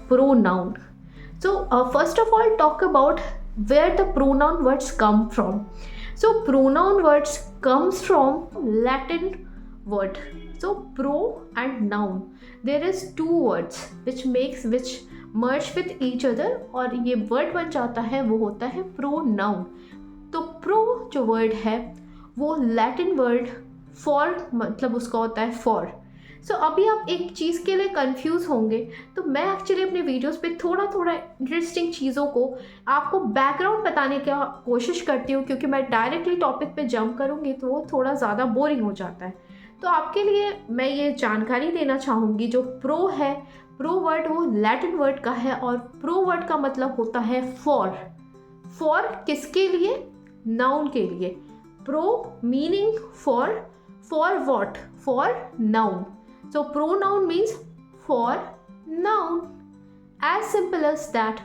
pronoun. So first of all, talk about where the pronoun words come from. So pronoun words comes from Latin word. So pro and noun, there is two words which merge with each other और ये word बन जाता है, वो होता है pronoun. तो pro जो word है वो लैटिन वर्ड फॉर मतलब उसका होता है फॉर. सो अभी आप एक चीज़ के लिए कंफ्यूज होंगे, तो मैं एक्चुअली अपने वीडियोस पे थोड़ा थोड़ा इंटरेस्टिंग चीज़ों को आपको बैकग्राउंड बताने की कोशिश करती हूँ, क्योंकि मैं डायरेक्टली टॉपिक पे जंप करूँगी तो वो थोड़ा ज़्यादा बोरिंग हो जाता है. तो आपके लिए मैं ये जानकारी देना चाहूँगी, जो प्रो है, प्रो वर्ड वो लैटिन वर्ड का है और प्रो वर्ड का मतलब होता है फॉर. फॉर किसके लिए? नाउन के लिए. Pro meaning for what? For noun. So pronoun means for noun, as simple as that.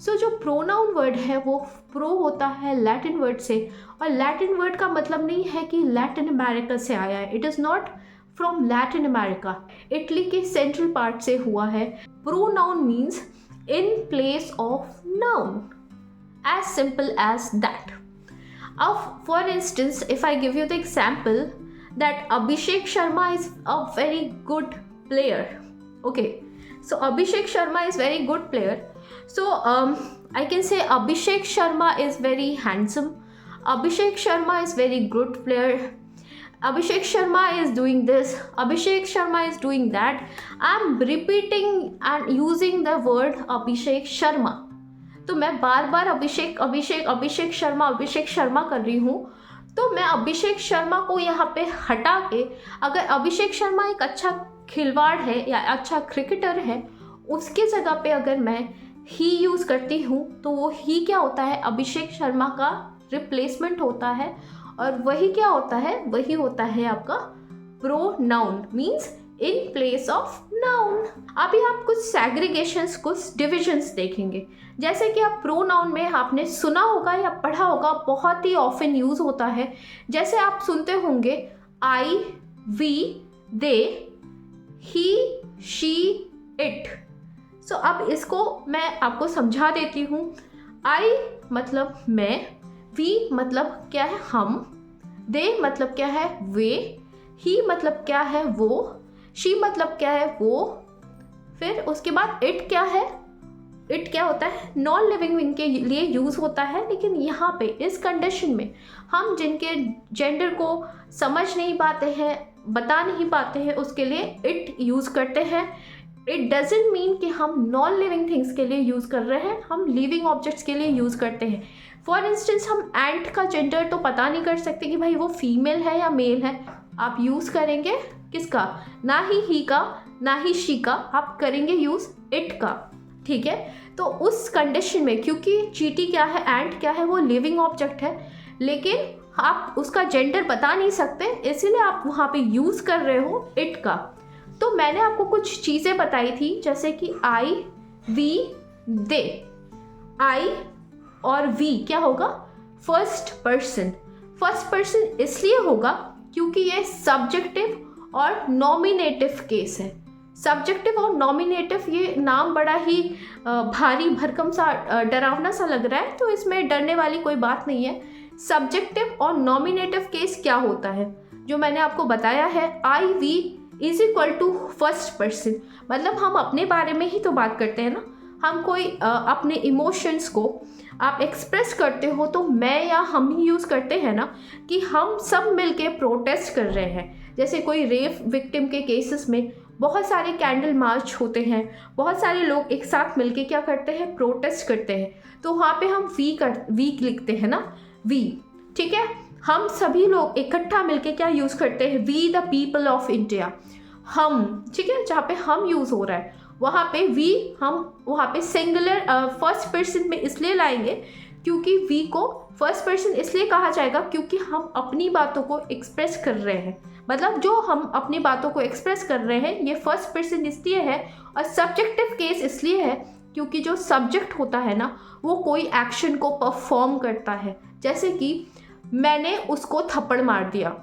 So जो pronoun word है वो pro होता है लैटिन वर्ड से, और लैटिन वर्ड का मतलब नहीं है कि लैटिन अमेरिका से आया है. It is not from Latin America, Italy के सेंट्रल पार्ट से हुआ है. pronoun means in place of noun, as simple as that. For instance, if I give you the example that Abhishek Sharma is a very good player. Okay, so Abhishek Sharma is very good player. So I can say Abhishek Sharma is very handsome. Abhishek Sharma is very good player. Abhishek Sharma is doing this. Abhishek Sharma is doing that. I'm repeating and using the word Abhishek Sharma. तो मैं बार बार अभिषेक शर्मा कर रही हूँ. तो मैं अभिषेक शर्मा को यहाँ पे हटा के, अगर अभिषेक शर्मा एक अच्छा खिलवाड़ है या अच्छा क्रिकेटर है, उसके जगह पे अगर मैं ही यूज़ करती हूँ तो वो ही क्या होता है? अभिषेक शर्मा का रिप्लेसमेंट होता है. और वही क्या होता है? वही होता है आपका pronoun, means in place of noun. अभी आप कुछ सेग्रीगेशंस, कुछ डिविजन्स देखेंगे. जैसे कि आप प्रोनाउन में आपने सुना होगा या पढ़ा होगा, बहुत ही ऑफन यूज़ होता है. जैसे आप सुनते होंगे I, we, they, he, she, it. So अब इसको मैं आपको समझा देती हूँ. आई मतलब मैं, वी मतलब क्या है? हम. दे मतलब क्या है? वे. ही मतलब क्या है? वो. शी मतलब क्या है? वो. फिर उसके बाद इट क्या है? इट क्या होता है? नॉन लिविंग विंग के लिए यूज़ होता है. लेकिन यहाँ पे इस कंडीशन में हम जिनके जेंडर को समझ नहीं पाते हैं, बता नहीं पाते हैं, उसके लिए इट यूज़ करते हैं. इट डजेंट मीन कि हम नॉन लिविंग थिंग्स के लिए यूज़ कर रहे हैं, हम लिविंग ऑब्जेक्ट्स के लिए यूज़ करते हैं. फॉर इंस्टेंस, हम एंट का जेंडर तो पता नहीं कर सकते कि भाई वो फीमेल है या मेल है. आप यूज़ करेंगे किसका? ना ही का, ना ही शी का, आप करेंगे यूज़ इट का. ठीक है. तो उस कंडीशन में, क्योंकि चींटी क्या है, एंट क्या है, वो लिविंग ऑब्जेक्ट है, लेकिन आप उसका जेंडर बता नहीं सकते, इसीलिए आप वहाँ पे यूज़ कर रहे हो इट का. तो मैंने आपको कुछ चीज़ें बताई थी, जैसे कि आई, वी, दे. आई और वी क्या होगा? First person. फर्स्ट पर्सन इसलिए होगा क्योंकि ये सब्जेक्टिव और नॉमिनेटिव केस है. सब्जेक्टिव और नॉमिनेटिव, ये नाम बड़ा ही भारी भरकम सा, डरावना सा लग रहा है, तो इसमें डरने वाली कोई बात नहीं है. सब्जेक्टिव और नॉमिनेटिव केस क्या होता है, जो मैंने आपको बताया है. I, we is equal to first person, मतलब हम अपने बारे में ही तो बात करते हैं ना. हम कोई अपने इमोशंस को आप एक्सप्रेस करते हो तो मैं या हम ही यूज़ करते हैं ना, कि हम सब मिलके प्रोटेस्ट कर रहे हैं. जैसे कोई रेप विक्टिम के केसेस में बहुत सारे कैंडल मार्च होते हैं, बहुत सारे लोग एक साथ मिलके क्या करते हैं? प्रोटेस्ट करते हैं. तो वहाँ पे हम वी लिखते हैं ना, वी. ठीक है. हम सभी लोग इकट्ठा मिलके क्या यूज़ करते हैं? We the people of India, हम. ठीक है. जहाँ पे हम यूज़ हो रहा है वहाँ पे वी, हम वहाँ पे सिंगुलर फर्स्ट पर्सन में इसलिए लाएंगे क्योंकि वी को फर्स्ट पर्सन इसलिए कहा जाएगा क्योंकि हम अपनी बातों को एक्सप्रेस कर रहे हैं. मतलब जो हम अपनी बातों को एक्सप्रेस कर रहे हैं ये फर्स्ट पर्सन इसलिए है. और सब्जेक्टिव केस इसलिए है क्योंकि जो सब्जेक्ट होता है ना, वो कोई एक्शन को परफॉर्म करता है. जैसे कि मैंने उसको थप्पड़ मार दिया.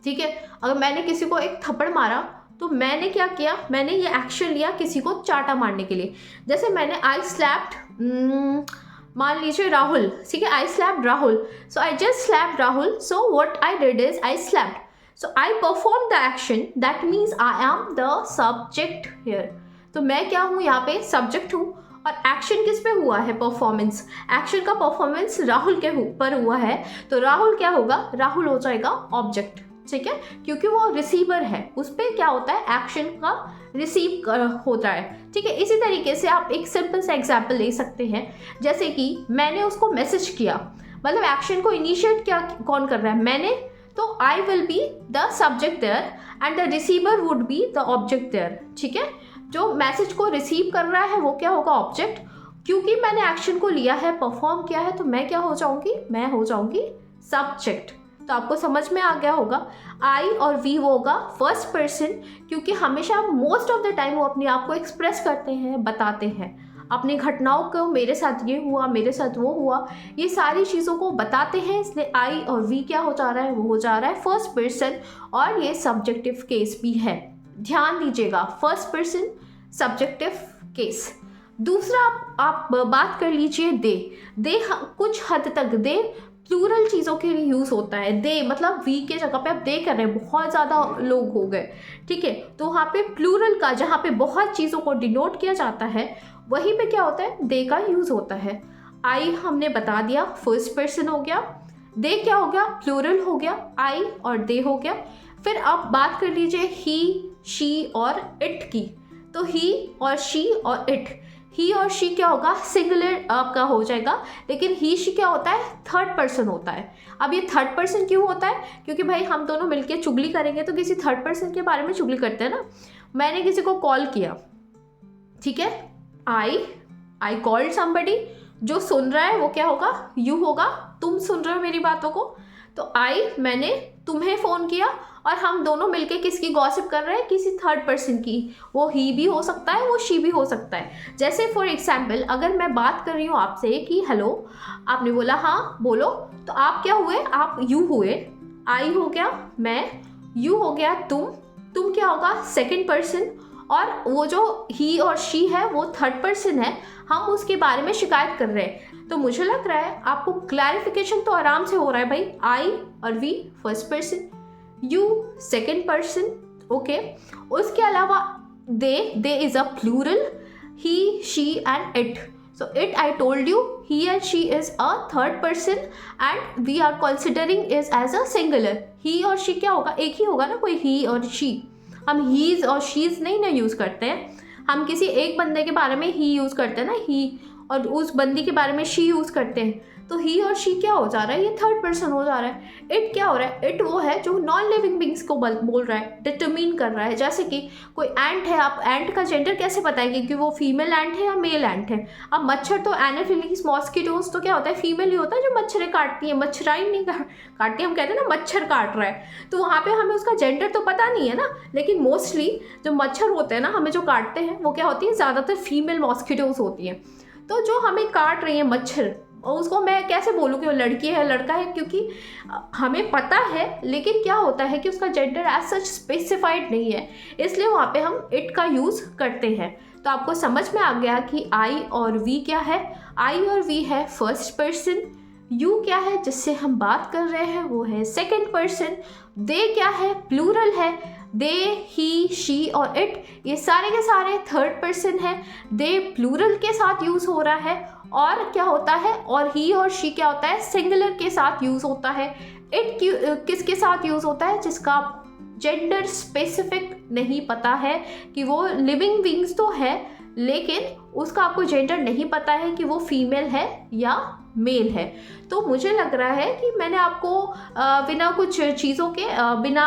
ठीक है. अगर मैंने किसी को एक थप्पड़ मारा तो मैंने क्या किया, मैंने ये एक्शन लिया किसी को चाटा मारने के लिए। जैसे मैंने आई स्लैप्ड, मान लीजिए राहुल, ठीक है, I slapped Rahul, so I just slapped Rahul, so what I did is I slapped, so I perform the action, that means I am the subject here. तो मैं क्या हूँ यहाँ पे, सब्जेक्ट हूँ, और एक्शन किस पे हुआ है, परफॉर्मेंस, एक्शन का परफॉर्मेंस राहुल के ऊपर हुआ है, तो राहुल क्या होगा, राहुल हो जाएगा ऑब्जेक्ट, ठीक है, क्योंकि वो रिसीवर है, उस पर क्या होता है, एक्शन का रिसीव होता है, ठीक है। इसी तरीके से आप एक सिंपल सा एग्जाम्पल ले सकते हैं, जैसे कि मैंने उसको मैसेज किया, मतलब एक्शन को इनिशिएट क्या कौन कर रहा है, मैंने, तो I will be the subject there and the receiver would be the object there, ठीक है। जो मैसेज को रिसीव कर रहा है वो क्या होगा, ऑब्जेक्ट, क्योंकि मैंने एक्शन को लिया है, परफॉर्म किया है, तो मैं क्या हो जाऊंगी, मैं हो जाऊंगी सब्जेक्ट। तो आपको समझ में आ गया होगा, आई और वी वो होगा फर्स्ट पर्सन, क्योंकि हमेशा मोस्ट ऑफ द टाइम वो अपने आप को एक्सप्रेस करते हैं, बताते हैं अपनी घटनाओं को, मेरे साथ ये हुआ, मेरे साथ वो हुआ, ये सारी चीज़ों को बताते हैं, इसलिए आई और वी क्या हो जा रहा है, वो हो जा रहा है फर्स्ट पर्सन, और ये सब्जेक्टिव केस भी है, ध्यान दीजिएगा, फर्स्ट पर्सन सब्जेक्टिव केस। दूसरा आप बात कर लीजिए दे कुछ हद तक दे प्लूरल चीज़ों के लिए यूज़ होता है, दे मतलब वी के जगह पे आप दे कर रहे हैं, बहुत ज़्यादा लोग हो गए, ठीक है, तो वहाँ पे प्लूरल का, जहाँ पे बहुत चीज़ों को डिनोट किया जाता है, वहीं पे क्या होता है, दे का यूज़ होता है। आई हमने बता दिया फर्स्ट पर्सन हो गया, दे क्या हो गया, प्लूरल हो गया, आई और दे हो गया। फिर आप बात कर लीजिए ही, शी और इट की, तो ही और शी और इट, ही और शी क्या होगा, सिंगुलर आपका हो जाएगा, लेकिन ही शी क्या होता है, थर्ड पर्सन होता है। अब ये थर्ड पर्सन क्यों होता है, क्योंकि भाई हम दोनों मिलके चुगली करेंगे तो किसी थर्ड पर्सन के बारे में चुगली करते हैं ना। मैंने किसी को कॉल किया, ठीक है, आई कॉल्ड समबडी, जो सुन रहा है वो क्या होगा, यू होगा, तुम सुन रहे हो मेरी बातों को, तो आई मैंने तुम्हें फ़ोन किया, और हम दोनों मिलके किसकी गॉसिप कर रहे हैं, किसी थर्ड पर्सन की, वो ही भी हो सकता है, वो शी भी हो सकता है। जैसे फॉर एग्जाम्पल अगर मैं बात कर रही हूँ आपसे कि हेलो, आपने बोला हाँ बोलो, तो आप क्या हुए, आप यू हुए, आई हो गया मैं, यू हो गया तुम क्या होगा, सेकंड पर्सन, और वो जो ही और शी है वो थर्ड पर्सन है, हम उसके बारे में शिकायत कर रहे हैं। तो मुझे लग रहा है आपको क्लैरिफिकेशन तो आराम से हो रहा है भाई, आई और we first person, you second person, okay. उसके अलावा they is a plural, he she and it, so it I told you, he and she is a third person and we are considering is as a singular. He और she क्या होगा, एक ही होगा ना, कोई ही और शी, हम his और शीज नहीं ना यूज़ करते हैं, हम किसी एक बंदे के बारे में ही यूज़ करते हैं ना, ही, और उस बंदी के बारे में शी यूज़ करते हैं, तो ही और शी क्या हो जा रहा है, ये थर्ड पर्सन हो जा रहा है। इट क्या हो रहा है, इट वो है जो नॉन लिविंग बींग्स को बोल रहा है, डिटरमिन कर रहा है। जैसे कि कोई एंट है, आप एंट का जेंडर कैसे बताएंगे कि वो फीमेल एंट है या मेल एंट है। अब मच्छर तो एनाफिलीज मॉस्किटोज तो क्या होता है, फीमेल ही होता है जो मच्छरें काटती है, मच्छराई नहीं काटती, हम कहते हैं ना मच्छर काट रहा है, तो वहाँ पे हमें उसका जेंडर तो पता नहीं है ना, लेकिन मोस्टली जो मच्छर होते हैं ना हमें जो काटते हैं वो क्या होती है, ज़्यादातर फीमेल मॉस्किटोज होती हैं। तो जो हमें काट रही है मच्छर, और उसको मैं कैसे बोलूँ कि वो लड़की है लड़का है, क्योंकि हमें पता है, लेकिन क्या होता है कि उसका जेंडर एज सच स्पेसिफाइड नहीं है, इसलिए वहाँ पे हम इट का यूज़ करते हैं। तो आपको समझ में आ गया कि आई और वी क्या है, आई और वी है फर्स्ट पर्सन, यू क्या है जिससे हम बात कर रहे हैं वो है सेकंड पर्सन, दे क्या है, प्लूरल है, दे ही शी और इट ये सारे के सारे थर्ड पर्सन है, दे प्लूरल के साथ यूज़ हो रहा है, और क्या होता है, और ही और शी क्या होता है, सिंगुलर के साथ यूज़ होता है। इट किसके साथ यूज़ होता है, जिसका जेंडर स्पेसिफिक नहीं पता है, कि वो लिविंग बींग्स तो है लेकिन उसका आपको जेंडर नहीं पता है कि वो फीमेल है या मेल है। तो मुझे लग रहा है कि मैंने आपको बिना कुछ चीज़ों के बिना